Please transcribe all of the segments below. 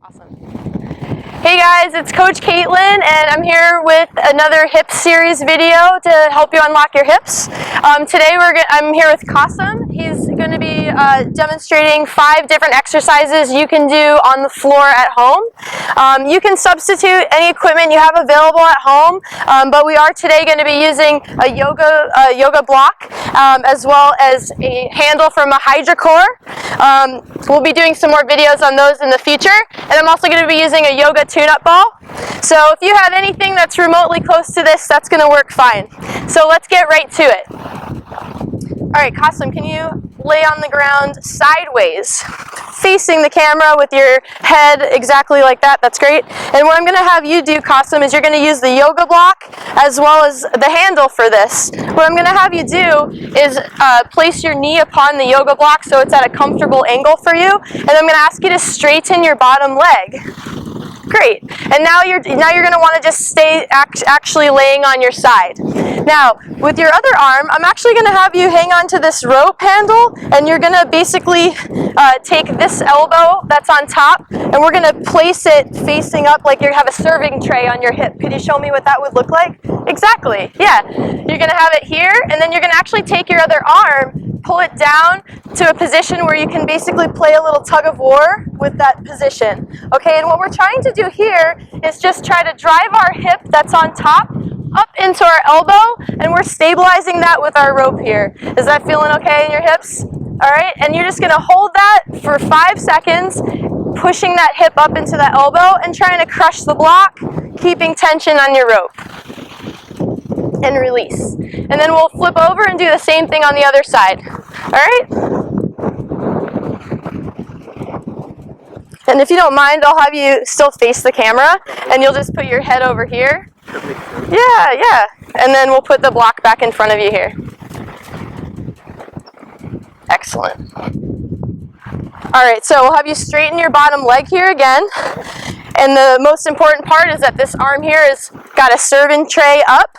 Awesome. Hey guys, it's Coach Caitlin, and I'm here with another hip series video to help you unlock your hips. Today I'm here with Qasim. He's going to be demonstrating 5 different exercises you can do on the floor at home. You can substitute any equipment you have available at home, but we are today going to be using a yoga block as well as a handle from a HydraCore. We'll be doing some more videos on those in the future, and I'm also going to be using a yoga tune-up ball. So if you have anything that's remotely close to this, that's going to work fine. So let's get right to it. All right, Qasim, can you lay on the ground sideways, facing the camera with your head exactly like that? That's great. And what I'm going to have you do, Qasim, is you're going to use the yoga block as well as the handle for this. What I'm going to have you do is place your knee upon the yoga block so it's at a comfortable angle for you. And I'm going to ask you to straighten your bottom leg. Great. And now you're going to want to just stay actually laying on your side. Now, with your other arm, I'm actually going to have you hang on to this rope handle, and you're going to basically take this elbow that's on top, and we're going to place it facing up like you have a serving tray on your hip. Could you show me what that would look like? Exactly. Yeah. You're going to have it here, and then you're going to actually take your other arm, pull it down to a position where you can basically play a little tug of war with that position. Okay, and what we're trying to do here is just try to drive our hip that's on top up into our elbow, and we're stabilizing that with our rope here. Is that feeling okay in your hips? All right, and you're just going to hold that for 5 seconds, pushing that hip up into that elbow and trying to crush the block, keeping tension on your rope. And release. And then we'll flip over and do the same thing on the other side. All right? And if you don't mind, I'll have you still face the camera, and you'll just put your head over here. Yeah. And then we'll put the block back in front of you here. Excellent. All right, so we'll have you straighten your bottom leg here again. And the most important part is that this arm here has got a serving tray up,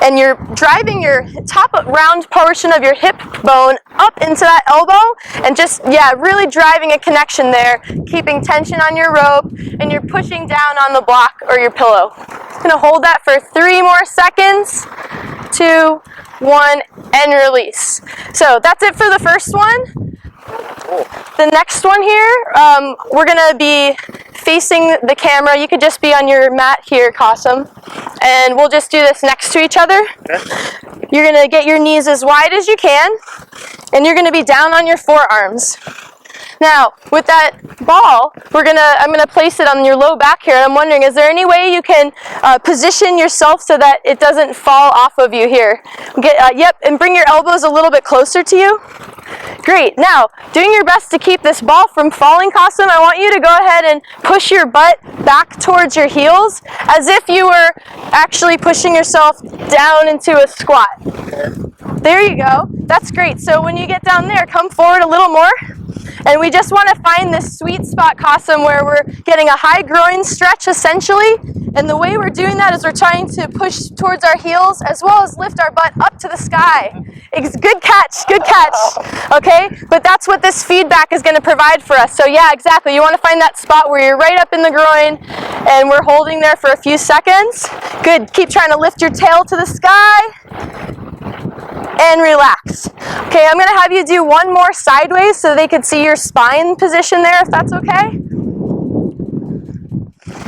and you're driving your top round portion of your hip bone up into that elbow, and just, really driving a connection there, keeping tension on your rope, and you're pushing down on the block or your pillow. I'm gonna hold that for 3 more seconds, 2, 1, and release. So that's it for the first one. The next one here, we're going to be facing the camera. You could just be on your mat here, Qasim. And we'll just do this next to each other. Okay. You're going to get your knees as wide as you can, and you're going to be down on your forearms. Now, with that ball, I'm gonna place it on your low back here, and I'm wondering, is there any way you can position yourself so that it doesn't fall off of you here? Yep, and bring your elbows a little bit closer to you. Great. Now, doing your best to keep this ball from falling, Qasim, I want you to go ahead and push your butt back towards your heels as if you were actually pushing yourself down into a squat. There you go. That's great. So when you get down there, come forward a little more. And we just want to find this sweet spot, Qasim, where we're getting a high groin stretch, essentially. And the way we're doing that is we're trying to push towards our heels as well as lift our butt up to the sky. Good catch. Okay? But that's what this feedback is going to provide for us. So yeah, exactly. You want to find that spot where you're right up in the groin, and we're holding there for a few seconds. Good. Keep trying to lift your tail to the sky. And relax. Okay, I'm going to have you do one more sideways so they could see your spine position there, if that's okay.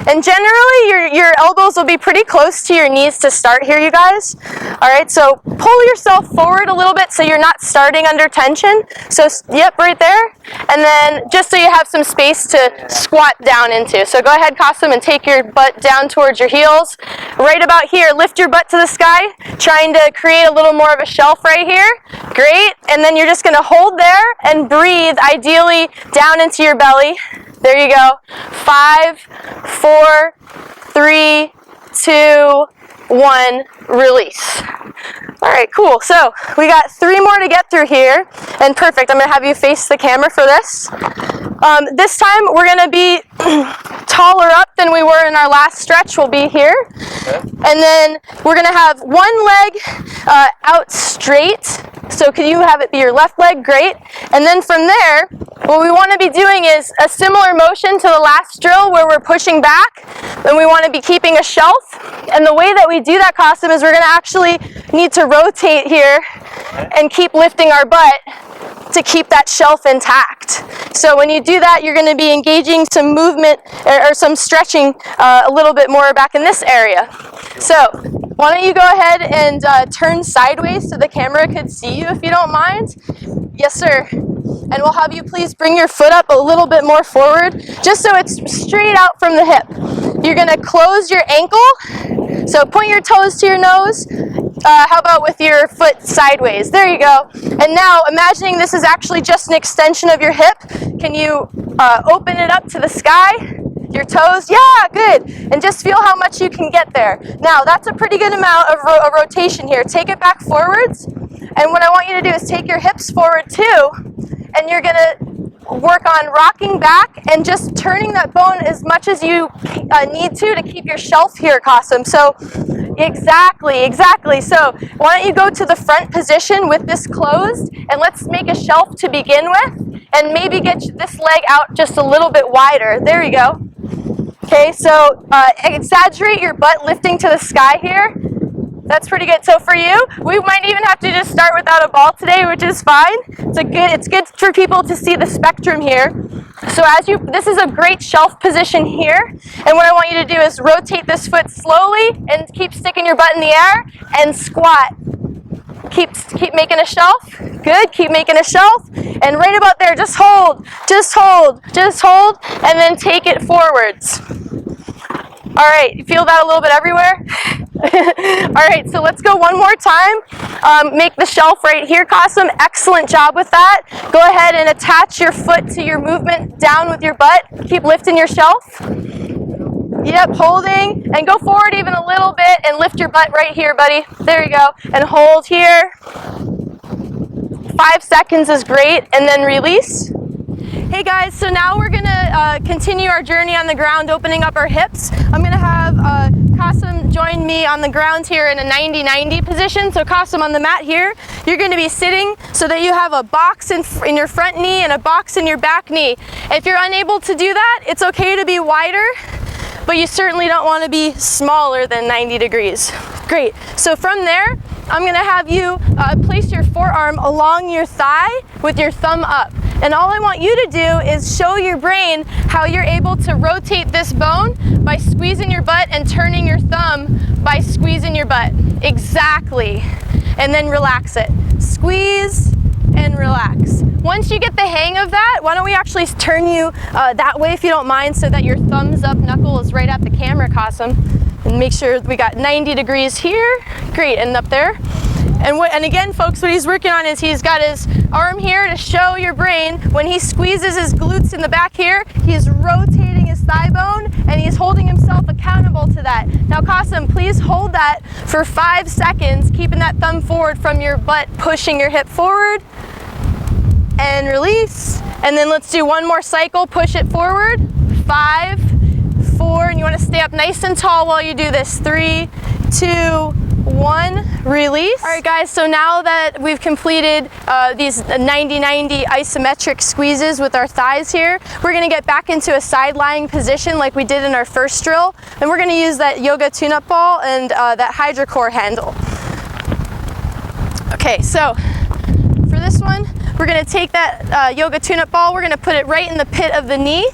And generally, your elbows will be pretty close to your knees to start here, you guys. All right, so pull yourself forward a little bit so you're not starting under tension. So, yep, right there. And then just so you have some space to squat down into. So go ahead, Qasim, and take your butt down towards your heels. Right about here, lift your butt to the sky, trying to create a little more of a shelf right here. Great. And then you're just going to hold there and breathe, ideally down into your belly. There you go. 5, 4, 3, 2, 1, release. All right, cool. So we got 3 more to get through here, and perfect. I'm going to have you face the camera for this. This time we're going to be taller up than we were in our last stretch. We'll be here. Okay. And then we're going to have one leg out straight. So can you have it be your left leg? Great. And then from there, what we want to be doing is a similar motion to the last drill where we're pushing back, then we want to be keeping a shelf. And the way that we do that, Qasim, is we're going to actually need to rotate here and keep lifting our butt to keep that shelf intact. So when you do that, you're going to be engaging some movement or some stretching a little bit more back in this area. So why don't you go ahead and turn sideways so the camera could see you if you don't mind. Yes, sir. And we'll have you please bring your foot up a little bit more forward, just so it's straight out from the hip. You're going to close your ankle. So point your toes to your nose. How about with your foot sideways? There you go. And now, imagining this is actually just an extension of your hip, can you open it up to the sky? Your toes? Yeah, good. And just feel how much you can get there. Now, that's a pretty good amount of rotation here. Take it back forwards. And what I want you to do is take your hips forward too. And you're going to work on rocking back and just turning that bone as much as you need to keep your shelf here, Qasim. So exactly. So why don't you go to the front position with this closed, and let's make a shelf to begin with, and maybe get this leg out just a little bit wider. There you go. Okay, so exaggerate your butt lifting to the sky here. That's pretty good. So for you, we might even have to just start without a ball today, which is fine. It's good for people to see the spectrum here. So this is a great shelf position here. And what I want you to do is rotate this foot slowly and keep sticking your butt in the air and squat. Keep making a shelf. Good. Keep making a shelf. And right about there, just hold, and then take it forwards. All right, you feel that a little bit everywhere? All right, so let's go one more time. Make the shelf right here, Qasim. Excellent job with that. Go ahead and attach your foot to your movement down with your butt. Keep lifting your shelf. Yep, holding. And go forward even a little bit and lift your butt right here, buddy. There you go. And hold here. 5 seconds is great. And then release. Hey guys, so now we're gonna continue our journey on the ground, opening up our hips. I'm gonna have Qasim join me on the ground here in a 90-90 position. So Qasim, on the mat here, you're gonna be sitting so that you have a box in your front knee and a box in your back knee. If you're unable to do that, it's okay to be wider, but you certainly don't wanna be smaller than 90 degrees. Great, so from there, I'm gonna have you place your forearm along your thigh with your thumb up. And all I want you to do is show your brain how you're able to rotate this bone by squeezing your butt and turning your thumb by squeezing your butt. Exactly. And then relax it. Squeeze and relax. Once you get the hang of that, why don't we actually turn you that way if you don't mind, so that your thumbs up knuckle is right at the camera, Qasim. And make sure we got 90 degrees here. Great, and up there. And again, folks, what he's working on is he's got his arm here to show your brain when he squeezes his glutes in the back here, he's rotating his thigh bone and he's holding himself accountable to that. Now, Qasim, please hold that for 5 seconds, keeping that thumb forward from your butt, pushing your hip forward. And release. And then let's do one more cycle. Push it forward. 5, 4, and you want to stay up nice and tall while you do this. 3, 2, 1, release. All right, guys, so now that we've completed these 90-90 isometric squeezes with our thighs here, we're gonna get back into a side lying position like we did in our first drill, and we're gonna use that yoga tune-up ball and that HydroCore handle. Okay, so for this one, we're gonna take that yoga tune-up ball, we're gonna put it right in the pit of the knee.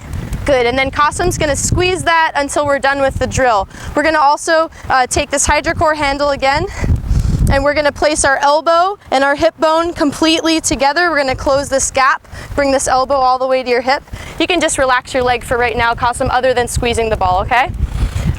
Good, and then Qasim's gonna squeeze that until we're done with the drill. We're gonna also take this HydroCore handle again, and we're gonna place our elbow and our hip bone completely together. We're gonna close this gap, bring this elbow all the way to your hip. You can just relax your leg for right now, Qasim, other than squeezing the ball, okay?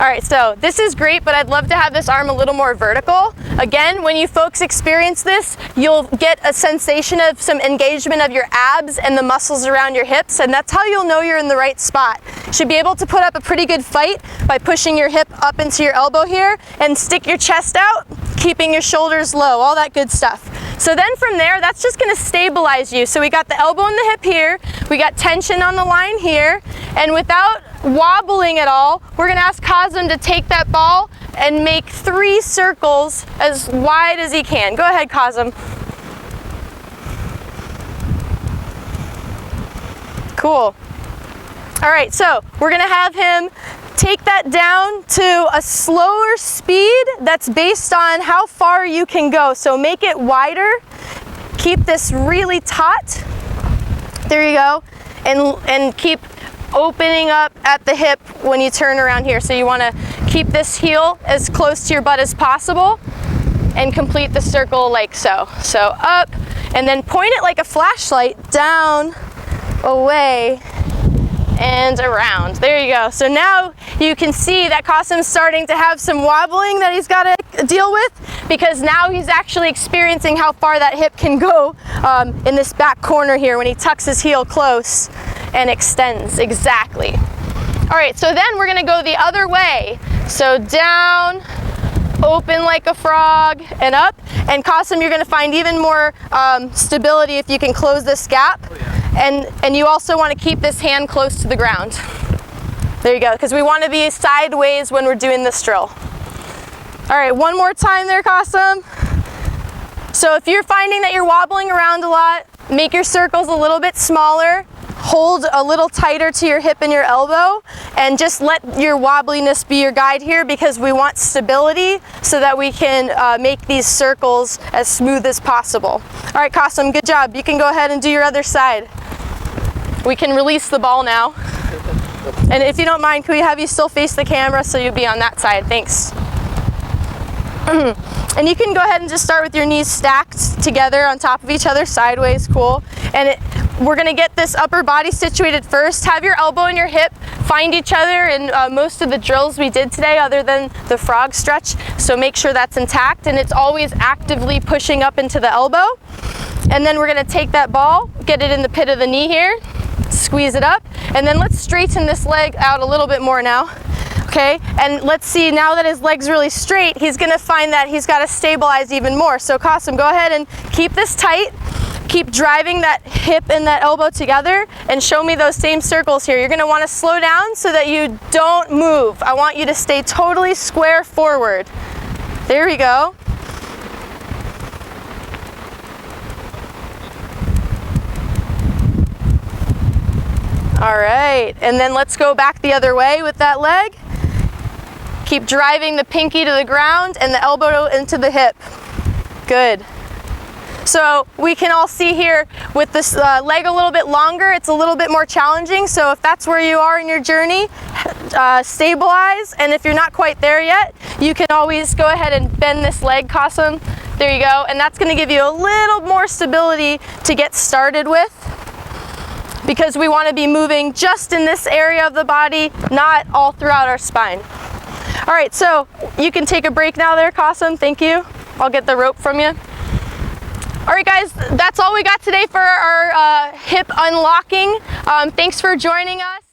All right, so this is great, but I'd love to have this arm a little more vertical. Again, when you folks experience this, you'll get a sensation of some engagement of your abs and the muscles around your hips, and that's how you'll know you're in the right spot. You should be able to put up a pretty good fight by pushing your hip up into your elbow here and stick your chest out, keeping your shoulders low, all that good stuff. So then from there, that's just gonna stabilize you. So we got the elbow and the hip here, we got tension on the line here, and without wobbling at all, we're gonna ask Qasim to take that ball and make 3 circles as wide as he can. Go ahead, Qasim. Cool. All right, so we're gonna have him take that down to a slower speed that's based on how far you can go. So make it wider, keep this really taut. There you go, and keep opening up at the hip when you turn around here. So you wanna keep this heel as close to your butt as possible and complete the circle like so. So up, and then point it like a flashlight down, away, and around. There you go. So now you can see that Qasim's starting to have some wobbling that he's got to deal with, because now he's actually experiencing how far that hip can go in this back corner here when he tucks his heel close and extends. Exactly. All right, so then we're gonna go the other way. So down, open like a frog, and up. And Qasim, you're gonna find even more stability if you can close this gap. And you also want to keep this hand close to the ground. There you go, because we want to be sideways when we're doing this drill. All right, one more time there, Qasim. So if you're finding that you're wobbling around a lot, make your circles a little bit smaller, hold a little tighter to your hip and your elbow, and just let your wobbliness be your guide here, because we want stability so that we can make these circles as smooth as possible. All right, Qasim, good job. You can go ahead and do your other side. We can release the ball now. And if you don't mind, can we have you still face the camera so you'll be on that side? Thanks. And you can go ahead and just start with your knees stacked together on top of each other, sideways, cool. And we're gonna get this upper body situated first. Have your elbow and your hip find each other in most of the drills we did today, other than the frog stretch. So make sure that's intact, and it's always actively pushing up into the elbow. And then we're gonna take that ball, get it in the pit of the knee here, squeeze it up, and then let's straighten this leg out a little bit more now. Okay, and let's see, now that his leg's really straight, he's gonna find that he's gotta stabilize even more. So Qasim, go ahead and keep this tight. Keep driving that hip and that elbow together, and show me those same circles here. You're gonna wanna slow down so that you don't move. I want you to stay totally square forward. There we go. All right, and then let's go back the other way with that leg. Keep driving the pinky to the ground and the elbow into the hip. Good. So we can all see here with this leg a little bit longer, it's a little bit more challenging. So if that's where you are in your journey, stabilize. And if you're not quite there yet, you can always go ahead and bend this leg, Qasim. There you go. And that's gonna give you a little more stability to get started with, because we want to be moving just in this area of the body, not all throughout our spine. All right, so you can take a break now there, Qasim. Thank you. I'll get the rope from you. All right, guys, that's all we got today for our hip unlocking. Thanks for joining us.